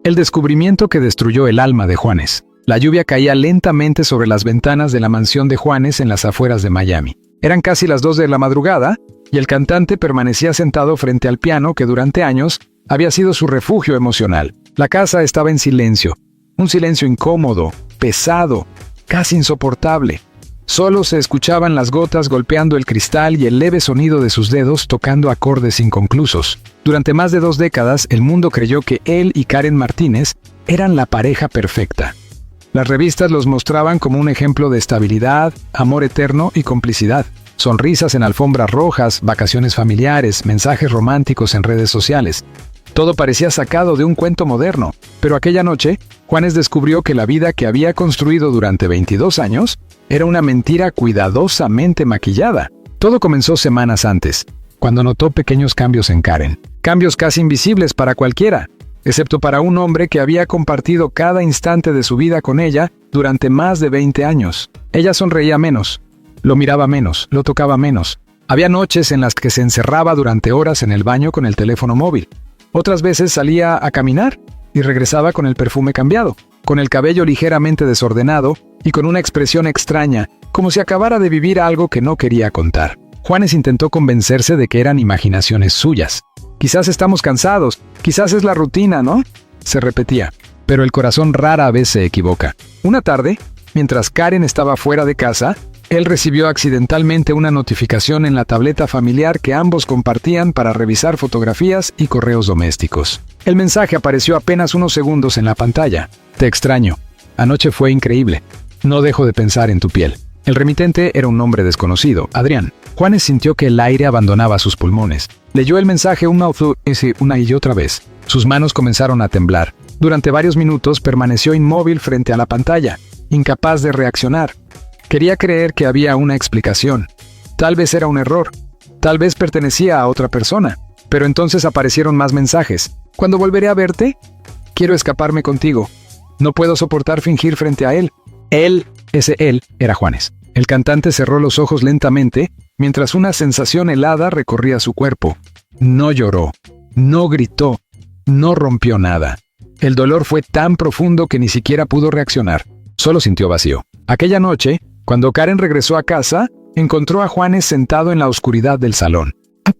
El descubrimiento que destruyó el alma de Juanes. La lluvia caía lentamente sobre las ventanas de la mansión de Juanes en las afueras de Miami. Eran casi las 2 de la madrugada, y el cantante permanecía sentado frente al piano que durante años había sido su refugio emocional. La casa estaba en silencio, un silencio incómodo, pesado, casi insoportable. Solo se escuchaban las gotas golpeando el cristal y el leve sonido de sus dedos tocando acordes inconclusos. Durante más de 2 décadas, el mundo creyó que él y Karen Martínez eran la pareja perfecta. Las revistas los mostraban como un ejemplo de estabilidad, amor eterno y complicidad. Sonrisas en alfombras rojas, vacaciones familiares, mensajes románticos en redes sociales. Todo parecía sacado de un cuento moderno, pero aquella noche, Juanes descubrió que la vida que había construido durante 22 años era una mentira cuidadosamente maquillada. Todo comenzó semanas antes, cuando notó pequeños cambios en Karen. Cambios casi invisibles para cualquiera, excepto para un hombre que había compartido cada instante de su vida con ella durante más de 20 años. Ella sonreía menos, lo miraba menos, lo tocaba menos. Había noches en las que se encerraba durante horas en el baño con el teléfono móvil. Otras veces salía a caminar y regresaba con el perfume cambiado, con el cabello ligeramente desordenado y con una expresión extraña, como si acabara de vivir algo que no quería contar. Juanes intentó convencerse de que eran imaginaciones suyas. Quizás estamos cansados, quizás es la rutina, ¿no? Se repetía, pero el corazón rara vez se equivoca. Una tarde, mientras Karen estaba fuera de casa, él recibió accidentalmente una notificación en la tableta familiar que ambos compartían para revisar fotografías y correos domésticos. El mensaje apareció apenas unos segundos en la pantalla. Te extraño. Anoche fue increíble. No dejo de pensar en tu piel. El remitente era un nombre desconocido, Adrián. Juanes sintió que el aire abandonaba sus pulmones. Leyó el mensaje una y otra vez. Sus manos comenzaron a temblar. Durante varios minutos permaneció inmóvil frente a la pantalla, incapaz de reaccionar. Quería creer que había una explicación. Tal vez era un error. Tal vez pertenecía a otra persona. Pero entonces aparecieron más mensajes. ¿Cuándo volveré a verte? Quiero escaparme contigo. No puedo soportar fingir frente a él. Ese él, era Juanes. El cantante cerró los ojos lentamente, mientras una sensación helada recorría su cuerpo. No lloró, no gritó, no rompió nada. El dolor fue tan profundo que ni siquiera pudo reaccionar. Solo sintió vacío. Aquella noche, cuando Karen regresó a casa, encontró a Juanes sentado en la oscuridad del salón.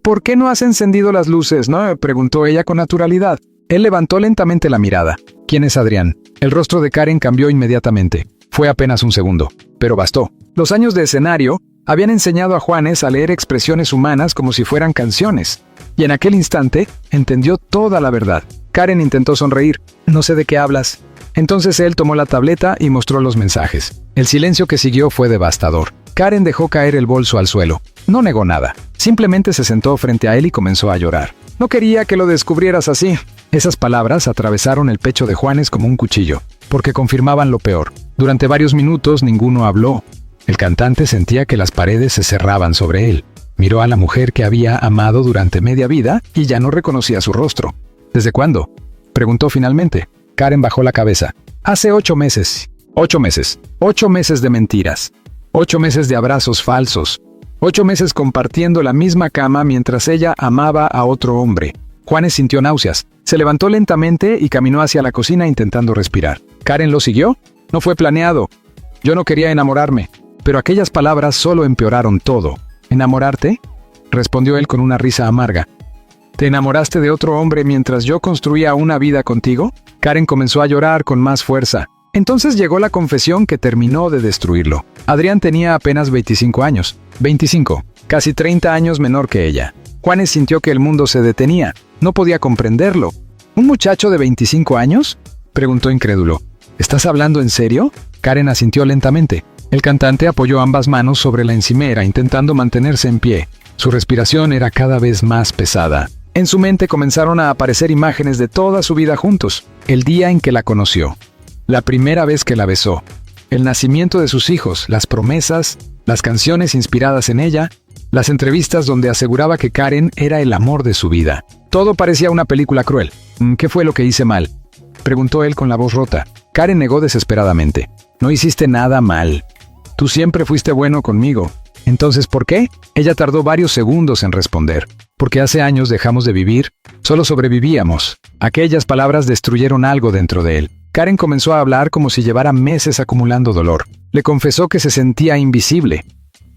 ¿Por qué no has encendido las luces, no?, preguntó ella con naturalidad. Él levantó lentamente la mirada. ¿Quién es Adrián? El rostro de Karen cambió inmediatamente. Fue apenas un segundo, pero bastó. Los años de escenario habían enseñado a Juanes a leer expresiones humanas como si fueran canciones. Y en aquel instante, entendió toda la verdad. Karen intentó sonreír. No sé de qué hablas. Entonces él tomó la tableta y mostró los mensajes. El silencio que siguió fue devastador. Karen dejó caer el bolso al suelo. No negó nada. Simplemente se sentó frente a él y comenzó a llorar. No quería que lo descubrieras así. Esas palabras atravesaron el pecho de Juanes como un cuchillo, porque confirmaban lo peor. Durante varios minutos ninguno habló. El cantante sentía que las paredes se cerraban sobre él. Miró a la mujer que había amado durante media vida y ya no reconocía su rostro. ¿Desde cuándo?, preguntó finalmente. Karen bajó la cabeza. Hace 8 meses. 8 meses. 8 meses de mentiras. 8 meses de abrazos falsos. 8 meses compartiendo la misma cama mientras ella amaba a otro hombre. Juanes sintió náuseas. Se levantó lentamente y caminó hacia la cocina intentando respirar. ¿Karen lo siguió? No fue planeado. Yo no quería enamorarme. Pero aquellas palabras solo empeoraron todo. ¿Enamorarte?, respondió él con una risa amarga. ¿Te enamoraste de otro hombre mientras yo construía una vida contigo? Karen comenzó a llorar con más fuerza. Entonces llegó la confesión que terminó de destruirlo. Adrián tenía apenas 25 años. 25. Casi 30 años menor que ella. Juanes sintió que el mundo se detenía. No podía comprenderlo. ¿Un muchacho de 25 años?, preguntó incrédulo. ¿Estás hablando en serio? Karen asintió lentamente. El cantante apoyó ambas manos sobre la encimera intentando mantenerse en pie. Su respiración era cada vez más pesada. En su mente comenzaron a aparecer imágenes de toda su vida juntos. El día en que la conoció. La primera vez que la besó. El nacimiento de sus hijos, las promesas, las canciones inspiradas en ella, las entrevistas donde aseguraba que Karen era el amor de su vida. Todo parecía una película cruel. ¿Qué fue lo que hice mal?, preguntó él con la voz rota. Karen negó desesperadamente. No hiciste nada mal. Tú siempre fuiste bueno conmigo. ¿Entonces por qué? Ella tardó varios segundos en responder. porque hace años dejamos de vivir, solo sobrevivíamos. Aquellas palabras destruyeron algo dentro de él. Karen comenzó a hablar como si llevara meses acumulando dolor. Le confesó que se sentía invisible,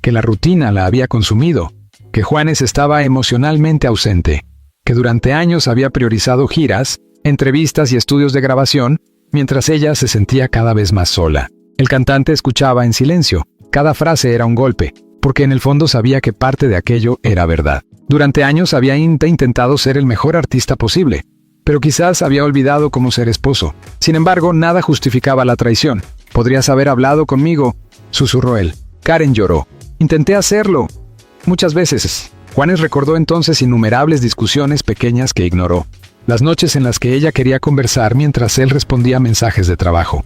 que la rutina la había consumido, que Juanes estaba emocionalmente ausente, que durante años había priorizado giras, entrevistas y estudios de grabación, mientras ella se sentía cada vez más sola. El cantante escuchaba en silencio. Cada frase era un golpe, porque en el fondo sabía que parte de aquello era verdad. Durante años había intentado ser el mejor artista posible, pero quizás había olvidado cómo ser esposo. Sin embargo, nada justificaba la traición. «Podrías haber hablado conmigo», susurró él. Karen lloró. «Intenté hacerlo. Muchas veces». Juanes recordó entonces innumerables discusiones pequeñas que ignoró. Las noches en las que ella quería conversar mientras él respondía mensajes de trabajo.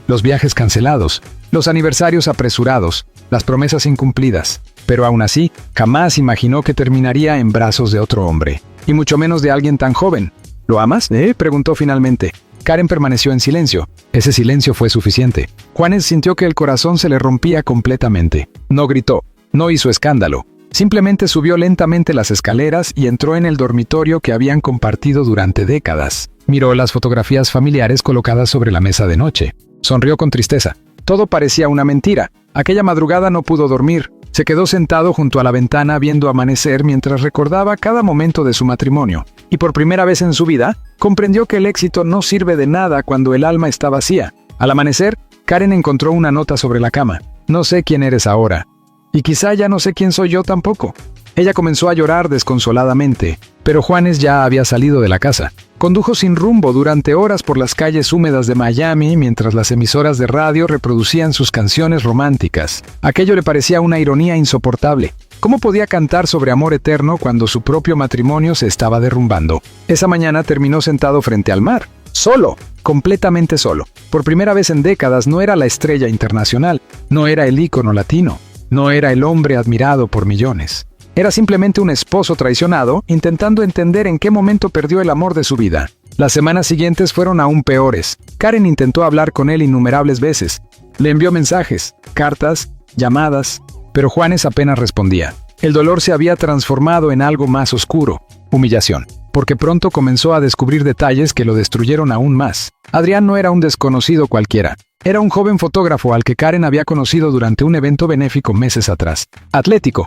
Los viajes cancelados, los aniversarios apresurados, las promesas incumplidas. Pero aún así, jamás imaginó que terminaría en brazos de otro hombre. Y mucho menos de alguien tan joven. «¿Lo amas?», preguntó finalmente. Karen permaneció en silencio. Ese silencio fue suficiente. Juanes sintió que el corazón se le rompía completamente. No gritó, no hizo escándalo. Simplemente subió lentamente las escaleras y entró en el dormitorio que habían compartido durante décadas. Miró las fotografías familiares colocadas sobre la mesa de noche. Sonrió con tristeza. Todo parecía una mentira. Aquella madrugada no pudo dormir. Se quedó sentado junto a la ventana viendo amanecer mientras recordaba cada momento de su matrimonio. Y por primera vez en su vida, comprendió que el éxito no sirve de nada cuando el alma está vacía. Al amanecer, Karen encontró una nota sobre la cama. «No sé quién eres ahora. Y quizá ya no sé quién soy yo tampoco». Ella comenzó a llorar desconsoladamente, pero Juanes ya había salido de la casa. Condujo sin rumbo durante horas por las calles húmedas de Miami mientras las emisoras de radio reproducían sus canciones románticas. Aquello le parecía una ironía insoportable. ¿Cómo podía cantar sobre amor eterno cuando su propio matrimonio se estaba derrumbando? Esa mañana terminó sentado frente al mar, solo, completamente solo. Por primera vez en décadas no era la estrella internacional, no era el ícono latino, no era el hombre admirado por millones. Era simplemente un esposo traicionado, intentando entender en qué momento perdió el amor de su vida. Las semanas siguientes fueron aún peores. Karen intentó hablar con él innumerables veces. Le envió mensajes, cartas, llamadas, pero Juanes apenas respondía. El dolor se había transformado en algo más oscuro, humillación, porque pronto comenzó a descubrir detalles que lo destruyeron aún más. Adrián no era un desconocido cualquiera. Era un joven fotógrafo al que Karen había conocido durante un evento benéfico meses atrás. Atlético,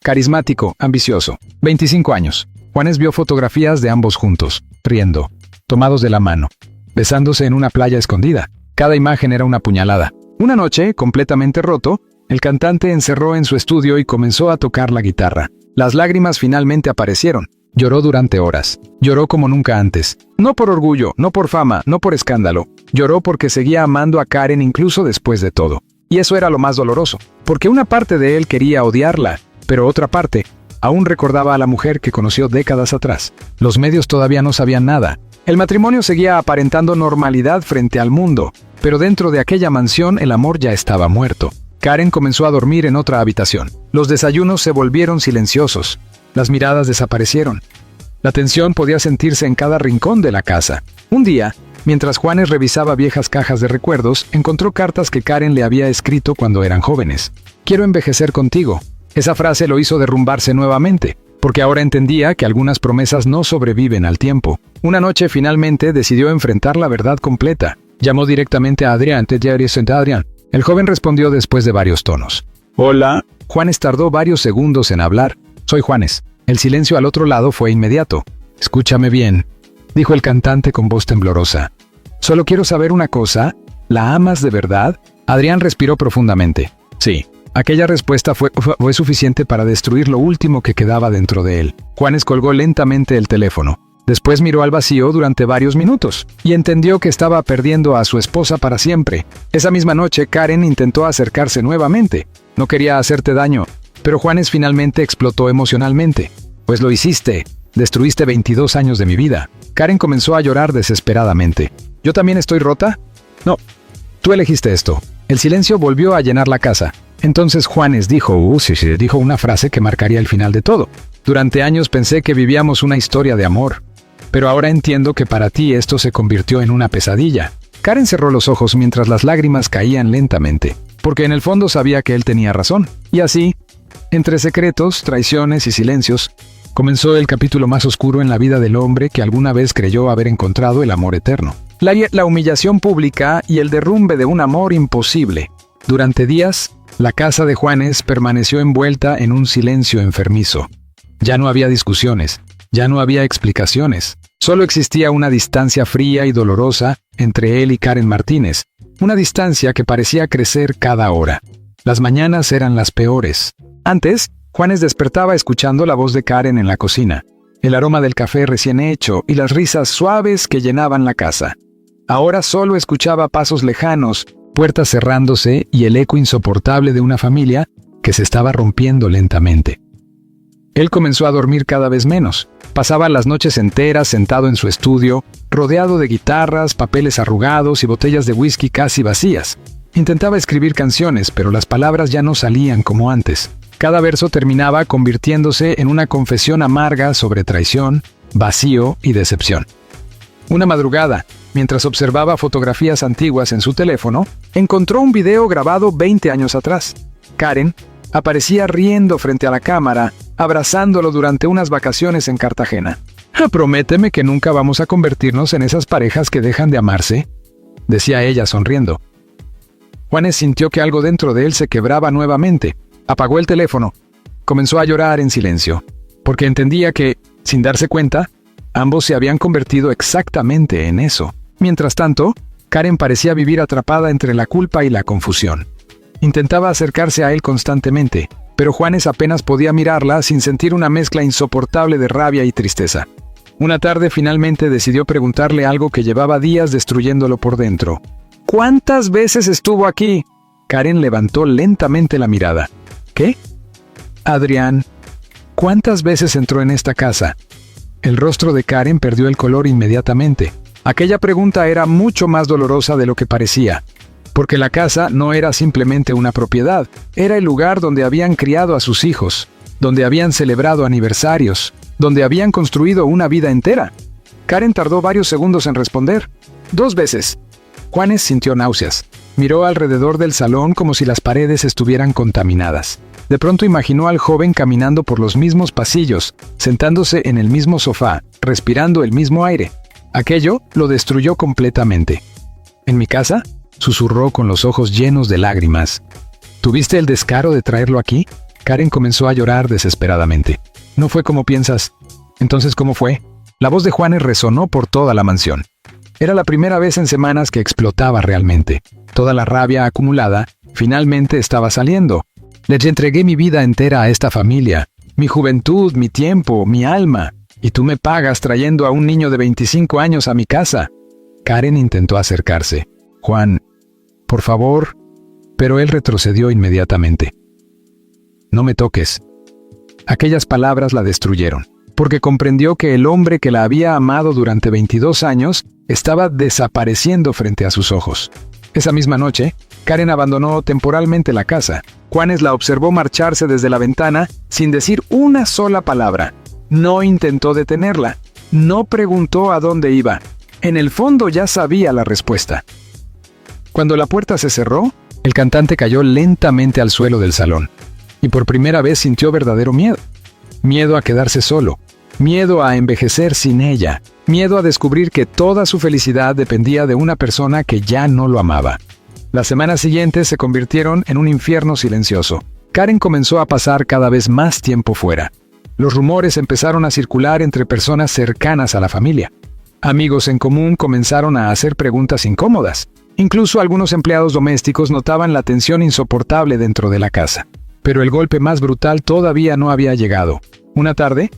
carismático, ambicioso. 25 años. Juanes vio fotografías de ambos juntos, riendo, tomados de la mano, besándose en una playa escondida. Cada imagen era una puñalada. Una noche, completamente roto, el cantante encerró en su estudio y comenzó a tocar la guitarra. Las lágrimas finalmente aparecieron. Lloró durante horas. Lloró como nunca antes. No por orgullo, no por fama, no por escándalo. Lloró porque seguía amando a Karen incluso después de todo. Y eso era lo más doloroso. Porque una parte de él quería odiarla, pero otra parte aún recordaba a la mujer que conoció décadas atrás. Los medios todavía no sabían nada. El matrimonio seguía aparentando normalidad frente al mundo, pero dentro de aquella mansión el amor ya estaba muerto. Karen comenzó a dormir en otra habitación. Los desayunos se volvieron silenciosos. Las miradas desaparecieron. La tensión podía sentirse en cada rincón de la casa. Un día, mientras Juanes revisaba viejas cajas de recuerdos, encontró cartas que Karen le había escrito cuando eran jóvenes. «Quiero envejecer contigo». Esa frase lo hizo derrumbarse nuevamente, porque ahora entendía que algunas promesas no sobreviven al tiempo. Una noche finalmente decidió enfrentar la verdad completa. Llamó directamente a Adrián. «Adrián». El joven respondió después de varios tonos. «Hola». Juanes tardó varios segundos en hablar. «Soy Juanes». El silencio al otro lado fue inmediato. «Escúchame bien», dijo el cantante con voz temblorosa. «Solo quiero saber una cosa. ¿La amas de verdad?» Adrián respiró profundamente. Sí. Aquella respuesta fue suficiente para destruir lo último que quedaba dentro de él. Juanes colgó lentamente el teléfono. Después miró al vacío durante varios minutos y entendió que estaba perdiendo a su esposa para siempre. Esa misma noche, Karen intentó acercarse nuevamente. No quería hacerte daño, pero Juanes finalmente explotó emocionalmente. «Pues lo hiciste. Destruiste 22 años de mi vida». Karen comenzó a llorar desesperadamente. «¿Yo también estoy rota?» «No. Tú elegiste esto». El silencio volvió a llenar la casa. Entonces Juanes dijo una frase que marcaría el final de todo. «Durante años pensé que vivíamos una historia de amor. Pero ahora entiendo que para ti esto se convirtió en una pesadilla». Karen cerró los ojos mientras las lágrimas caían lentamente, porque en el fondo sabía que él tenía razón. Y así, entre secretos, traiciones y silencios, Comenzó el capítulo más oscuro en la vida del hombre que alguna vez creyó haber encontrado el amor eterno. La humillación pública y el derrumbe de un amor imposible. Durante días, la casa de Juanes permaneció envuelta en un silencio enfermizo. Ya no había discusiones, ya no había explicaciones. Solo existía una distancia fría y dolorosa entre él y Karen Martínez, una distancia que parecía crecer cada hora. Las mañanas eran las peores. Antes, Juanes despertaba escuchando la voz de Karen en la cocina, el aroma del café recién hecho y las risas suaves que llenaban la casa. Ahora solo escuchaba pasos lejanos, puertas cerrándose y el eco insoportable de una familia que se estaba rompiendo lentamente. Él comenzó a dormir cada vez menos. Pasaba las noches enteras sentado en su estudio, rodeado de guitarras, papeles arrugados y botellas de whisky casi vacías. Intentaba escribir canciones, pero las palabras ya no salían como antes. Cada verso terminaba convirtiéndose en una confesión amarga sobre traición, vacío y decepción. Una madrugada, mientras observaba fotografías antiguas en su teléfono, encontró un video grabado 20 años atrás. Karen aparecía riendo frente a la cámara, abrazándolo durante unas vacaciones en Cartagena. «Prométeme que nunca vamos a convertirnos en esas parejas que dejan de amarse», decía ella sonriendo. Juanes sintió que algo dentro de él se quebraba nuevamente. Apagó el teléfono. Comenzó a llorar en silencio, porque entendía que, sin darse cuenta, ambos se habían convertido exactamente en eso. Mientras tanto, Karen parecía vivir atrapada entre la culpa y la confusión. Intentaba acercarse a él constantemente, pero Juanes apenas podía mirarla sin sentir una mezcla insoportable de rabia y tristeza. Una tarde finalmente decidió preguntarle algo que llevaba días destruyéndolo por dentro. «¿Cuántas veces estuvo aquí?» Karen levantó lentamente la mirada. «¿Qué?» «Adrián, ¿cuántas veces entró en esta casa?» El rostro de Karen perdió el color inmediatamente. Aquella pregunta era mucho más dolorosa de lo que parecía, porque la casa no era simplemente una propiedad, era el lugar donde habían criado a sus hijos, donde habían celebrado aniversarios, donde habían construido una vida entera. Karen tardó varios segundos en responder. 2 veces. Juanes sintió náuseas. Miró alrededor del salón como si las paredes estuvieran contaminadas. De pronto imaginó al joven caminando por los mismos pasillos, sentándose en el mismo sofá, respirando el mismo aire. Aquello lo destruyó completamente. «¿En mi casa?», susurró con los ojos llenos de lágrimas. «¿Tuviste el descaro de traerlo aquí?». Karen comenzó a llorar desesperadamente. «No fue como piensas». «Entonces, ¿cómo fue?». La voz de Juanes resonó por toda la mansión. Era la primera vez en semanas que explotaba realmente. Toda la rabia acumulada finalmente estaba saliendo. «Les entregué mi vida entera a esta familia, mi juventud, mi tiempo, mi alma, y tú me pagas trayendo a un niño de 25 años a mi casa». Karen intentó acercarse. «Juan, por favor», pero él retrocedió inmediatamente. «No me toques». Aquellas palabras la destruyeron, porque comprendió que el hombre que la había amado durante 22 años estaba desapareciendo frente a sus ojos. Esa misma noche, Karen abandonó temporalmente la casa. Juanes la observó marcharse desde la ventana sin decir una sola palabra. No intentó detenerla. No preguntó a dónde iba. En el fondo ya sabía la respuesta. Cuando la puerta se cerró, el cantante cayó lentamente al suelo del salón. Y por primera vez sintió verdadero miedo. Miedo a quedarse solo. Miedo a envejecer sin ella. Miedo a descubrir que toda su felicidad dependía de una persona que ya no lo amaba. Las semanas siguientes se convirtieron en un infierno silencioso. Karen comenzó a pasar cada vez más tiempo fuera. Los rumores empezaron a circular entre personas cercanas a la familia. Amigos en común comenzaron a hacer preguntas incómodas. Incluso algunos empleados domésticos notaban la tensión insoportable dentro de la casa. Pero el golpe más brutal todavía no había llegado. Una tarde,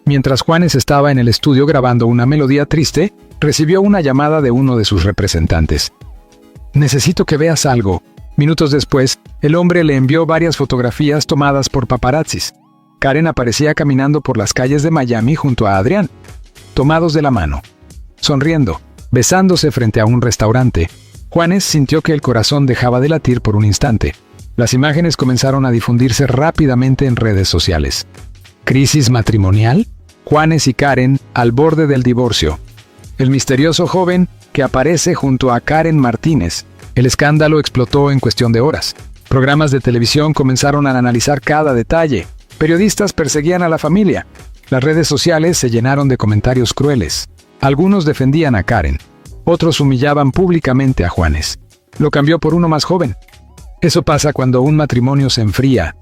mientras Juanes estaba en el estudio grabando una melodía triste, recibió una llamada de uno de sus representantes. «Necesito que veas algo». Minutos después, el hombre le envió varias fotografías tomadas por paparazzis. Karen aparecía caminando por las calles de Miami junto a Adrián, tomados de la mano, sonriendo, besándose frente a un restaurante. Juanes sintió que el corazón dejaba de latir por un instante. Las imágenes comenzaron a difundirse rápidamente en redes sociales. ¿Crisis matrimonial? Juanes y Karen al borde del divorcio. El misterioso joven que aparece junto a Karen Martínez. El escándalo explotó en cuestión de horas. Programas de televisión comenzaron a analizar cada detalle. Periodistas perseguían a la familia. Las redes sociales se llenaron de comentarios crueles. Algunos defendían a Karen. Otros humillaban públicamente a Juanes. Lo cambió por uno más joven. Eso pasa cuando un matrimonio se enfría.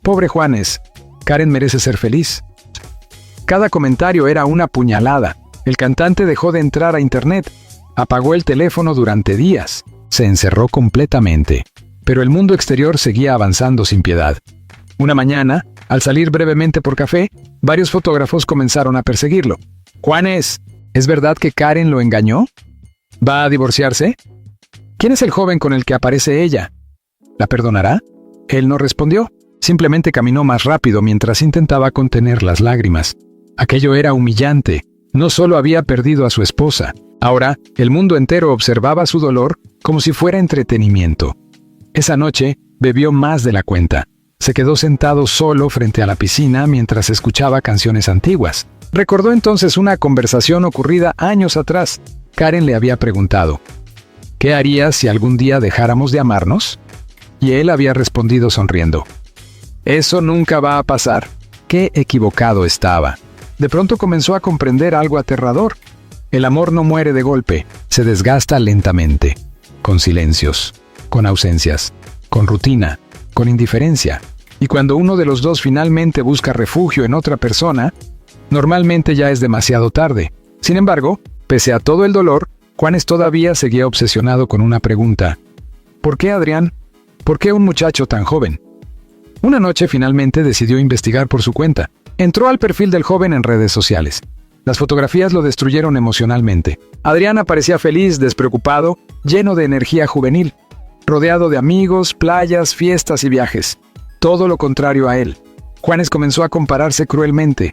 Pobre Juanes, Karen merece ser feliz. Cada comentario era una puñalada. El cantante dejó de entrar a internet. Apagó el teléfono durante días. Se encerró completamente. Pero el mundo exterior seguía avanzando sin piedad. Una mañana, al salir brevemente por café, varios fotógrafos comenzaron a perseguirlo. «Juanes, ¿es verdad que Karen lo engañó? ¿Va a divorciarse? ¿Quién es el joven con el que aparece ella? ¿La perdonará?» Él no respondió. Simplemente caminó más rápido mientras intentaba contener las lágrimas. Aquello era humillante. No solo había perdido a su esposa. Ahora, el mundo entero observaba su dolor como si fuera entretenimiento. Esa noche, bebió más de la cuenta. Se quedó sentado solo frente a la piscina mientras escuchaba canciones antiguas. Recordó entonces una conversación ocurrida años atrás. Karen le había preguntado, ¿qué harías si algún día dejáramos de amarnos? Y él había respondido sonriendo, «Eso nunca va a pasar». Qué equivocado estaba. De pronto comenzó a comprender algo aterrador. El amor no muere de golpe, se desgasta lentamente, con silencios, con ausencias, con rutina, con indiferencia. Y cuando uno de los dos finalmente busca refugio en otra persona, normalmente ya es demasiado tarde. Sin embargo, pese a todo el dolor, Juanes todavía seguía obsesionado con una pregunta. ¿Por qué Adrián? ¿Por qué un muchacho tan joven? Una noche finalmente decidió investigar por su cuenta. Entró al perfil del joven en redes sociales. Las fotografías lo destruyeron emocionalmente. Adrián aparecía feliz, despreocupado, lleno de energía juvenil, rodeado de amigos, playas, fiestas y viajes. Todo lo contrario a él. Juanes comenzó a compararse cruelmente.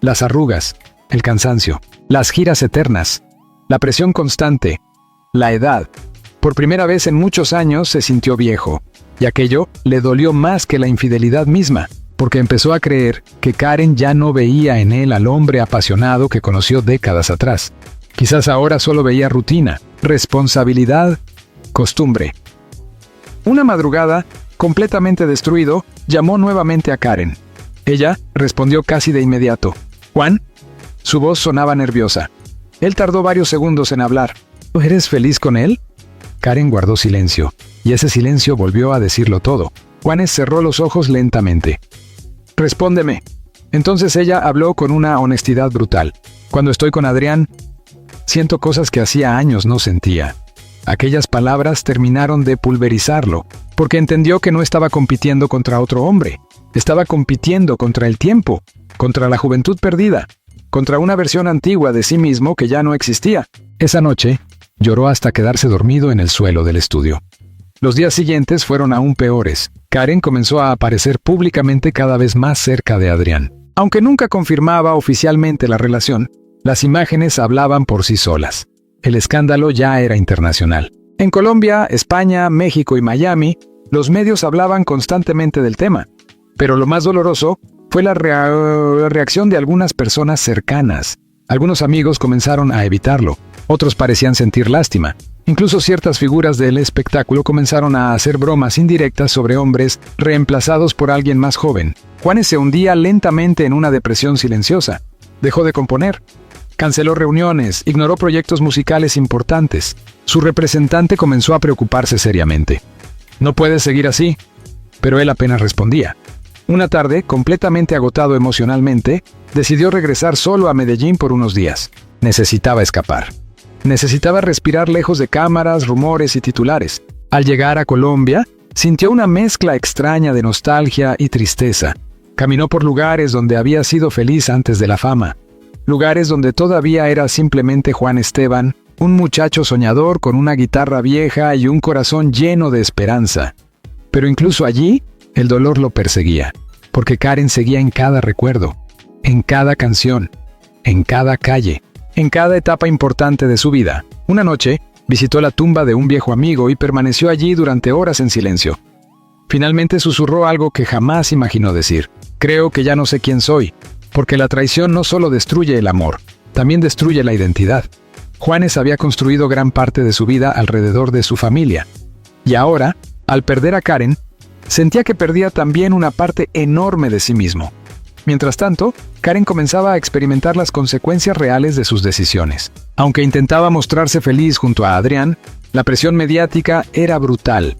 Las arrugas, el cansancio, las giras eternas, la presión constante, la edad. Por primera vez en muchos años se sintió viejo, y aquello le dolió más que la infidelidad misma, porque empezó a creer que Karen ya no veía en él al hombre apasionado que conoció décadas atrás. Quizás ahora solo veía rutina, responsabilidad, costumbre. Una madrugada, completamente destruido, llamó nuevamente a Karen. Ella respondió casi de inmediato. «¿Juan?» Su voz sonaba nerviosa. Él tardó varios segundos en hablar. «¿Eres feliz con él?» Karen guardó silencio, y ese silencio volvió a decirlo todo. Juanes cerró los ojos lentamente. «Respóndeme». Entonces ella habló con una honestidad brutal. «Cuando estoy con Adrián, siento cosas que hacía años no sentía». Aquellas palabras terminaron de pulverizarlo, porque entendió que no estaba compitiendo contra otro hombre. Estaba compitiendo contra el tiempo, contra la juventud perdida, contra una versión antigua de sí mismo que ya no existía. Esa noche, lloró hasta quedarse dormido en el suelo del estudio. Los días siguientes fueron aún peores. Karen comenzó a aparecer públicamente cada vez más cerca de Adrián. Aunque nunca confirmaba oficialmente la relación, las imágenes hablaban por sí solas. El escándalo ya era internacional. En Colombia, España, México y Miami, los medios hablaban constantemente del tema. Pero lo más doloroso fue la reacción de algunas personas cercanas. Algunos amigos comenzaron a evitarlo. Otros parecían sentir lástima. Incluso ciertas figuras del espectáculo comenzaron a hacer bromas indirectas sobre hombres reemplazados por alguien más joven. Juanes se hundía lentamente en una depresión silenciosa. Dejó de componer. Canceló reuniones, ignoró proyectos musicales importantes. Su representante comenzó a preocuparse seriamente. «No puedes seguir así». Pero él apenas respondía. Una tarde, completamente agotado emocionalmente, decidió regresar solo a Medellín por unos días. Necesitaba escapar. Necesitaba respirar lejos de cámaras, rumores y titulares. Al llegar a Colombia, sintió una mezcla extraña de nostalgia y tristeza. Caminó por lugares donde había sido feliz antes de la fama. Lugares donde todavía era simplemente Juan Esteban, un muchacho soñador con una guitarra vieja y un corazón lleno de esperanza. Pero incluso allí, el dolor lo perseguía, porque Karen seguía en cada recuerdo, en cada canción, en cada calle, en cada etapa importante de su vida. Una noche, visitó la tumba de un viejo amigo y permaneció allí durante horas en silencio. Finalmente susurró algo que jamás imaginó decir. «Creo que ya no sé quién soy». Porque la traición no solo destruye el amor, también destruye la identidad. Juanes había construido gran parte de su vida alrededor de su familia. Y ahora, al perder a Karen, Sentía que perdía también una parte enorme de sí mismo. Mientras tanto, Karen comenzaba a experimentar las consecuencias reales de sus decisiones. Aunque intentaba mostrarse feliz junto a Adrián, la presión mediática era brutal.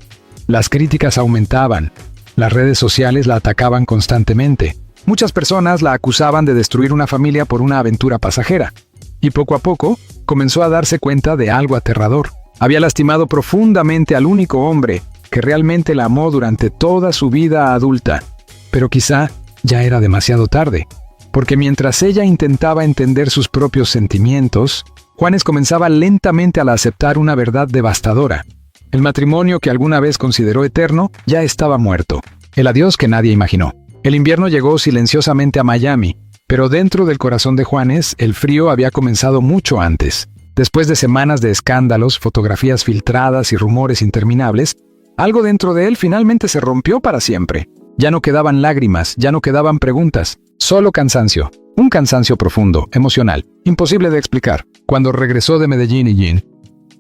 Las críticas aumentaban. Las redes sociales la atacaban constantemente. Muchas personas la acusaban de destruir una familia por una aventura pasajera. Y poco a poco, comenzó a darse cuenta de algo aterrador. Había lastimado profundamente al único hombre que realmente la amó durante toda su vida adulta. Pero quizá ya era demasiado tarde, porque mientras ella intentaba entender sus propios sentimientos, Juanes comenzaba lentamente a aceptar una verdad devastadora. El matrimonio que alguna vez consideró eterno ya estaba muerto. El adiós que nadie imaginó. El invierno llegó silenciosamente a Miami, pero dentro del corazón de Juanes, el frío había comenzado mucho antes. Después de semanas de escándalos, fotografías filtradas y rumores interminables, algo dentro de él finalmente se rompió para siempre. Ya no quedaban lágrimas, ya no quedaban preguntas, solo cansancio. Un cansancio profundo, emocional, imposible de explicar. Cuando regresó de Medellín,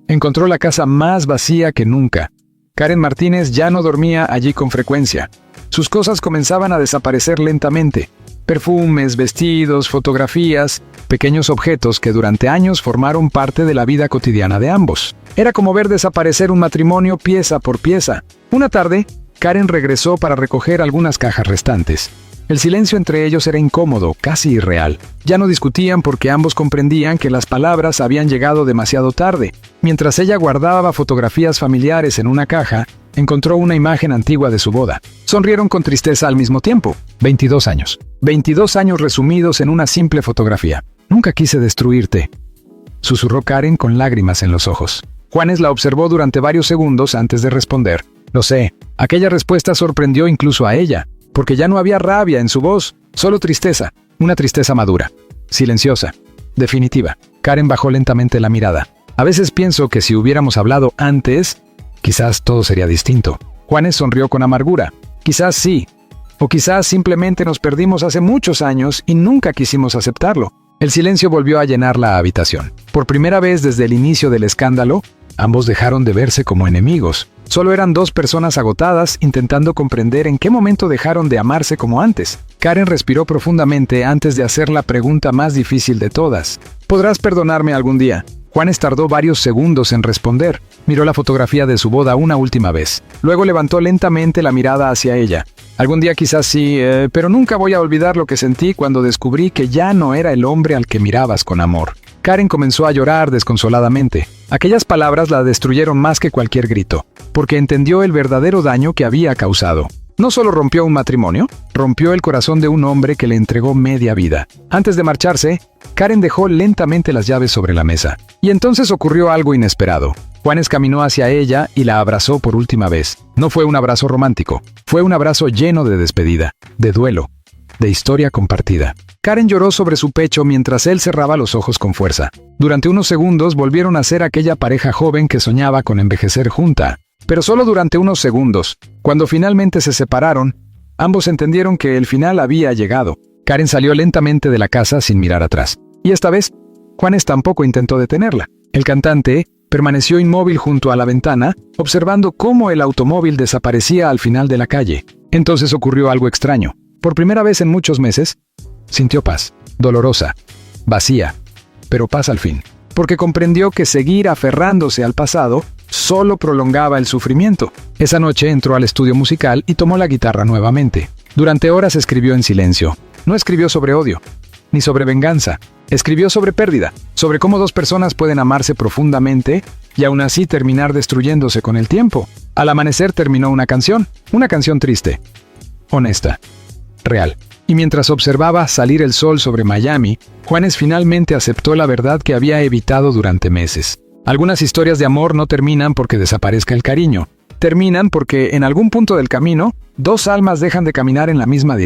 encontró la casa más vacía que nunca. Karen Martínez ya no dormía allí con frecuencia. Sus cosas comenzaban a desaparecer lentamente. Perfumes, vestidos, fotografías, pequeños objetos que durante años formaron parte de la vida cotidiana de ambos. Era como ver desaparecer un matrimonio pieza por pieza. Una tarde, Karen regresó para recoger algunas cajas restantes. El silencio entre ellos era incómodo, casi irreal. Ya no discutían porque ambos comprendían que las palabras habían llegado demasiado tarde. Mientras ella guardaba fotografías familiares en una caja, encontró una imagen antigua de su boda. Sonrieron con tristeza al mismo tiempo. 22 años. 22 años resumidos en una simple fotografía. Nunca quise destruirte, susurró Karen con lágrimas en los ojos. Juanes la observó durante varios segundos antes de responder. Lo sé. Aquella respuesta sorprendió incluso a ella, porque ya no había rabia en su voz, solo tristeza, una tristeza madura, silenciosa, definitiva. Karen bajó lentamente la mirada. A veces pienso que si hubiéramos hablado antes, quizás todo sería distinto. Juanes sonrió con amargura. Quizás sí, o quizás simplemente nos perdimos hace muchos años y nunca quisimos aceptarlo. El silencio volvió a llenar la habitación. Por primera vez desde el inicio del escándalo, ambos dejaron de verse como enemigos. Solo eran dos personas agotadas intentando comprender en qué momento dejaron de amarse como antes. Karen respiró profundamente antes de hacer la pregunta más difícil de todas. ¿Podrás perdonarme algún día? Juanes tardó varios segundos en responder. Miró la fotografía de su boda una última vez. Luego levantó lentamente la mirada hacia ella. Algún día quizás sí, pero nunca voy a olvidar lo que sentí cuando descubrí que ya no era el hombre al que mirabas con amor. Karen comenzó a llorar desconsoladamente. Aquellas palabras la destruyeron más que cualquier grito, porque entendió el verdadero daño que había causado. No solo rompió un matrimonio, rompió el corazón de un hombre que le entregó media vida. Antes de marcharse, Karen dejó lentamente las llaves sobre la mesa. Y entonces ocurrió algo inesperado. Juanes caminó hacia ella y la abrazó por última vez. No fue un abrazo romántico, fue un abrazo lleno de despedida, de duelo, de historia compartida. Karen lloró sobre su pecho mientras él cerraba los ojos con fuerza. Durante unos segundos volvieron a ser aquella pareja joven que soñaba con envejecer junta. Pero solo durante unos segundos. Cuando finalmente se separaron, ambos entendieron que el final había llegado. Karen salió lentamente de la casa sin mirar atrás. Y esta vez, Juanes tampoco intentó detenerla. El cantante permaneció inmóvil junto a la ventana, observando cómo el automóvil desaparecía al final de la calle. Entonces ocurrió algo extraño. Por primera vez en muchos meses, sintió paz, dolorosa, vacía, pero paz al fin. Porque comprendió que seguir aferrándose al pasado solo prolongaba el sufrimiento. Esa noche entró al estudio musical y tomó la guitarra nuevamente. Durante horas escribió en silencio. No escribió sobre odio, ni sobre venganza. Escribió sobre pérdida, sobre cómo dos personas pueden amarse profundamente y aún así terminar destruyéndose con el tiempo. Al amanecer terminó una canción triste, honesta, real. Y mientras observaba salir el sol sobre Miami, Juanes finalmente aceptó la verdad que había evitado durante meses. Algunas historias de amor no terminan porque desaparezca el cariño. Terminan porque en algún punto del camino, dos almas dejan de caminar en la misma dirección.